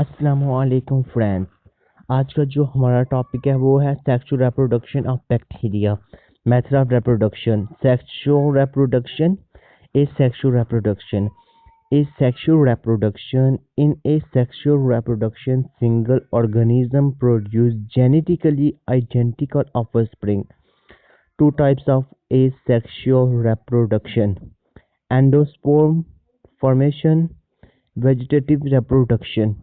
अस्सलामुअलैकुम फ्रेंड्स। आज का जो हमारा टॉपिक है वो है sexual reproduction of bacteria. Method of reproduction. Sexual reproduction is sexual reproduction. In asexual reproduction, single organism produce genetically identical offspring. Two types of asexual reproduction: endosperm formation, vegetative reproduction.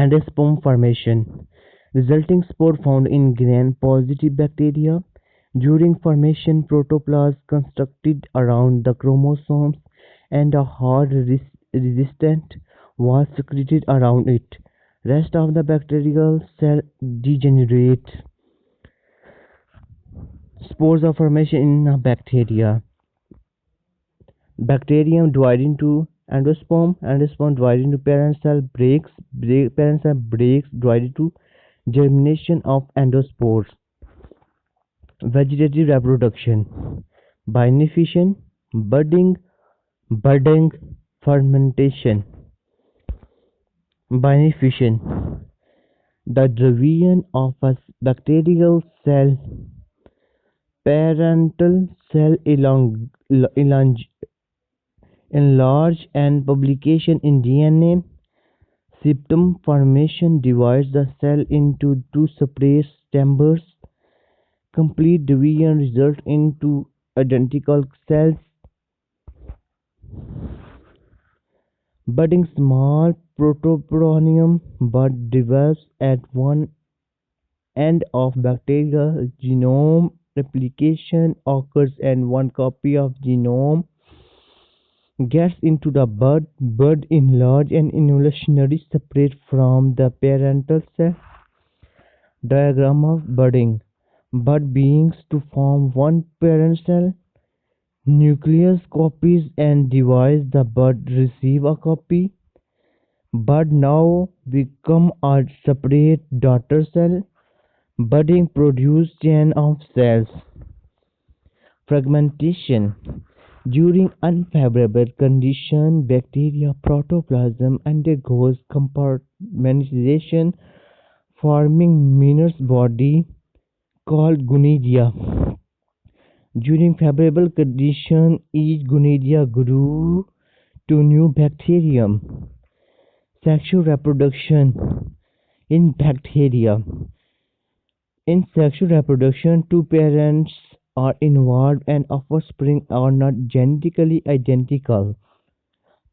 Endosperm formation, resulting spore found in gram-positive bacteria. During formation, protoplasm constructed around the chromosomes and a hard resistant wall secreted around it. Rest of the bacterial cell degenerate. Spores of formation in a bacteria. Bacterium divided into endosperm. Endosperm divided into parent cell. Parent cell breaks divided to germination of endospores. Vegetative reproduction: binification, budding, fermentation. Binification: the division of a bacterial cell, parental cell enlarge and publication in DNA. Septum formation divides the cell into two separate chambers. Complete division results into identical cells. Budding: small protoporonium bud develops at one end of bacterial genome. Replication occurs and one copy of genome gets into the bud. Bud enlarge and evolutionarily separate from the parental cell. Diagram of budding: bud begins to form one parent cell. Nucleus copies and divides. The bud receive a copy. Bud now become a separate daughter cell. Budding produces chain of cells. Fragmentation: during unfavorable conditions, bacteria protoplasm undergoes compartmentalization, forming minus body called gonadia. During favorable conditions, each gonadia grew to new bacterium. Sexual reproduction in bacteria. In sexual reproduction, two parents are involved and offspring are not genetically identical.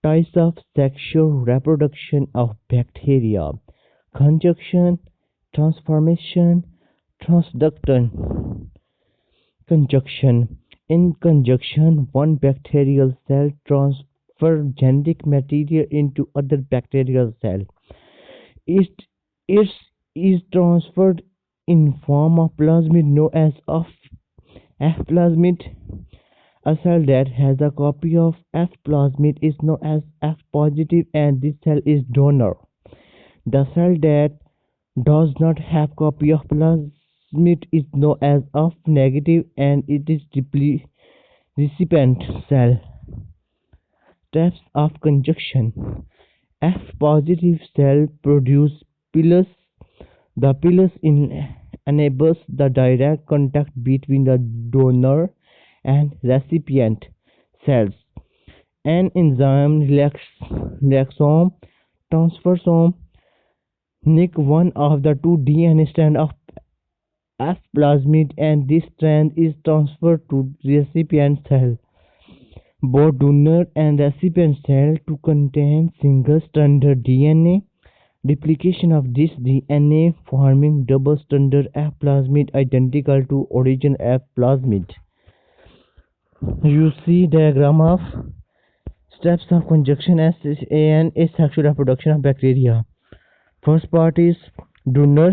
Types of sexual reproduction of bacteria: conjunction, transformation, transduction. Conjunction: in conjunction, one bacterial cell transfers genetic material into other bacterial cell. It is transferred in form of plasmid known as F plasmid. A cell that has a copy of F plasmid is known as F positive, and this cell is donor. The cell that does not have copy of plasmid is known as F negative, and it is recipient cell. Steps of conjunction: F positive cell produce pilus. The pilus enables the direct contact between the donor and recipient cells. An enzyme, relaxome transfersome, nick one of the two DNA strands of F plasmid, and this strand is transferred to recipient cell. Both donor and recipient cell to contain single-stranded DNA. Duplication of this DNA forming double-stranded F plasmid identical to original F plasmid. You see diagram of steps of conjunction and asexual reproduction of bacteria. First part is donor.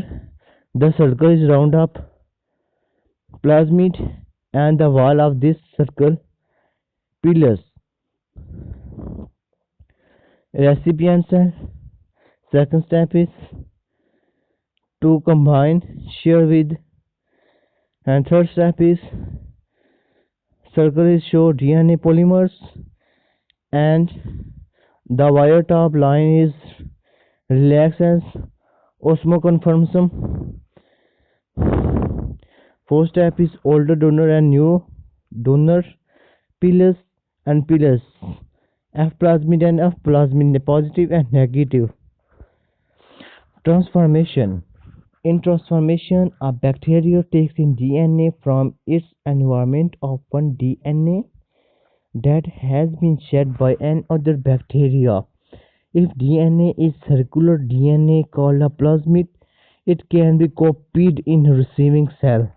The circle is round up plasmid and the wall of this circle pilus. Recipient cell. Second step is to combine, share with, and third step is circle is show DNA polymers, and the wire top line is relax as osmoconformism. Fourth step is older donor and new donor, pillars and pillars, F plasmid and F plasmid, positive and negative. Transformation. In transformation, a bacteria takes in DNA from its environment, often DNA that has been shed by another bacteria. If DNA is circular DNA called a plasmid, it can be copied in receiving cell.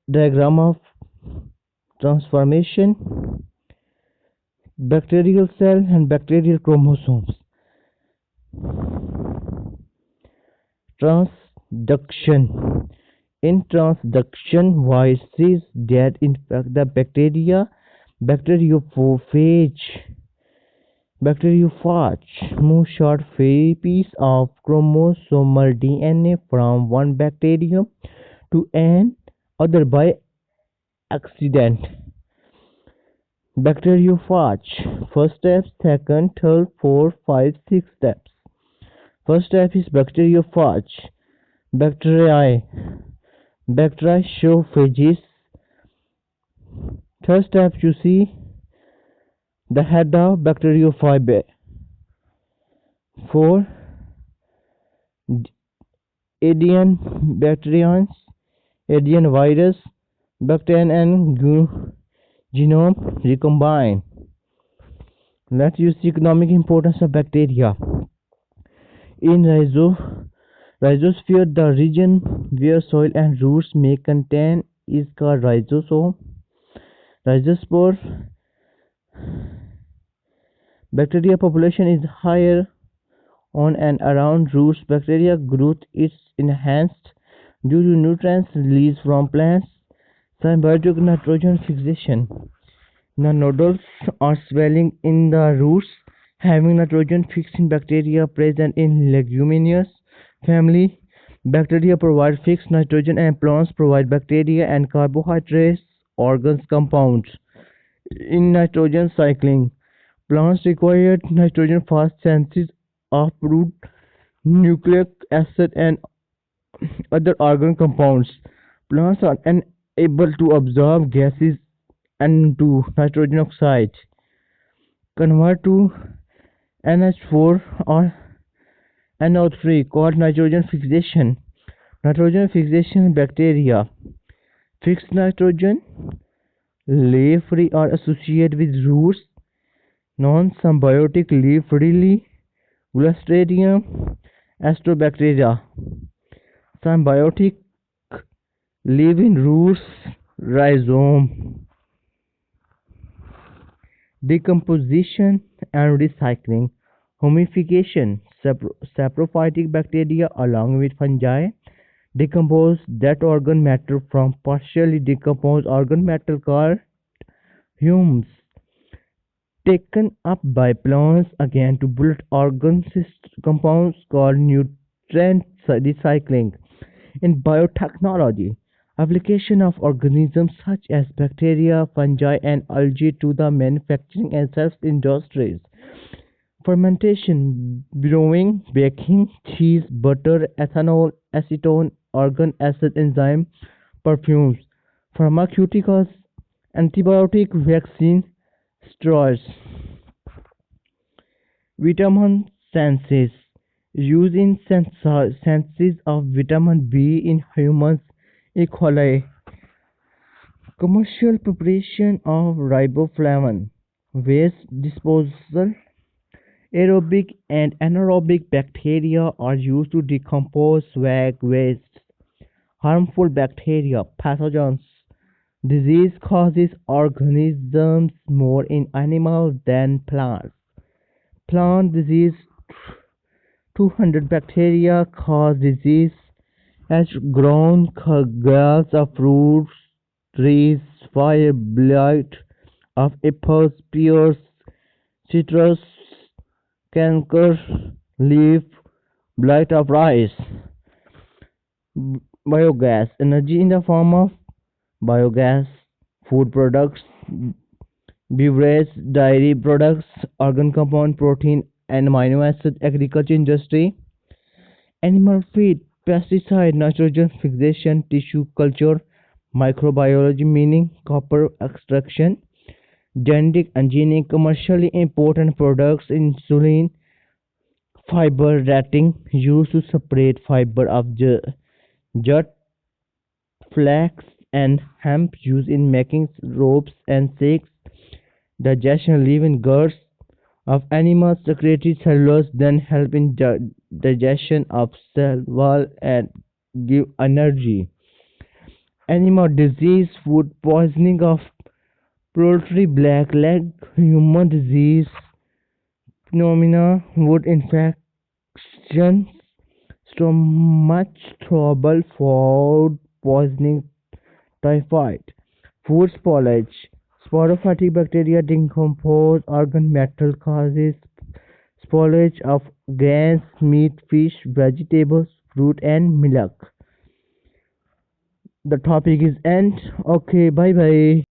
Diagram of transformation: bacterial cell and bacterial chromosomes. Transduction. In transduction, viruses that infect the bacteria, bacteriophage, bacteriophage move short piece of chromosomal DNA from one bacterium to an other by accident. Bacteriophage. First step, second, third, fourth, five, six steps. First step is bacteriophage. Bacteria. Bacteriophages. Third step, you see the head of bacteriophage. 4. Adian bacterians, Adian virus, bacterium and genome recombine. Let's use the economic importance of bacteria. In rhizosphere, the region where soil and roots may contain is called rhizosome. Rhizosphere. Bacteria population is higher on and around roots. Bacteria growth is enhanced due to nutrients released from plants. Symbiotic nitrogen fixation. The nodules are swelling in the roots, having nitrogen fixing bacteria present in leguminous family. Bacteria provide fixed nitrogen and plants provide bacteria and carbohydrates organs compounds. In nitrogen cycling, plants require nitrogen for synthesis of root nucleic acid and other organ compounds. Plants are unable to absorb gases and to nitrogen oxide, convert to NH4 or NO3 called nitrogen fixation. Nitrogen fixation bacteria fix nitrogen, live free or associated with roots, non-symbiotic live freely, Clostridium Astrobacteria. Symbiotic live in roots, rhizome. Decomposition and recycling. Humification. Saprophytic bacteria along with fungi decompose that organ matter from partially decomposed organ matter called humus, taken up by plants again to build organ compounds called nutrient recycling. In biotechnology, application of organisms such as bacteria, fungi, and algae to the manufacturing and service industries. Fermentation, brewing, baking, cheese, butter, ethanol, acetone, organ acid enzyme, perfumes, pharmaceuticals, antibiotic, vaccine, steroids. Vitamin synthesis, used in synthesis of vitamin B in humans, E. coli. Commercial preparation of riboflavin, waste disposal. Aerobic and anaerobic bacteria are used to decompose waste. Harmful bacteria, pathogens. Disease causes organisms more in animals than plants. Plant disease, 200 bacteria cause disease as grown grass of fruits, trees, fire blight of apples, pears, citrus, canker, leaf, blight of rice. Biogas, energy in the form of biogas, food products, beverage, dairy products, organ compound, protein, and amino acid agriculture industry, animal feed, pesticide, nitrogen fixation, tissue culture, microbiology meaning copper extraction, genetic engineering, commercially important products, insulin, fiber ratting, used to separate fiber of jut, flax, and hemp, used in making ropes and sacks, digestion, live in guts of animals, secretory cellulose, then help in digestion of cell wall and give energy. Animal disease, food poisoning of poultry, black leg, human disease, phenomena, wood infection, stomach trouble, food poisoning, typhoid. Food spoilage. Sporophytic bacteria decompose organ metal causes spoilage of grains, meat, fish, vegetables, fruit and milk. The topic is end. Okay, bye bye.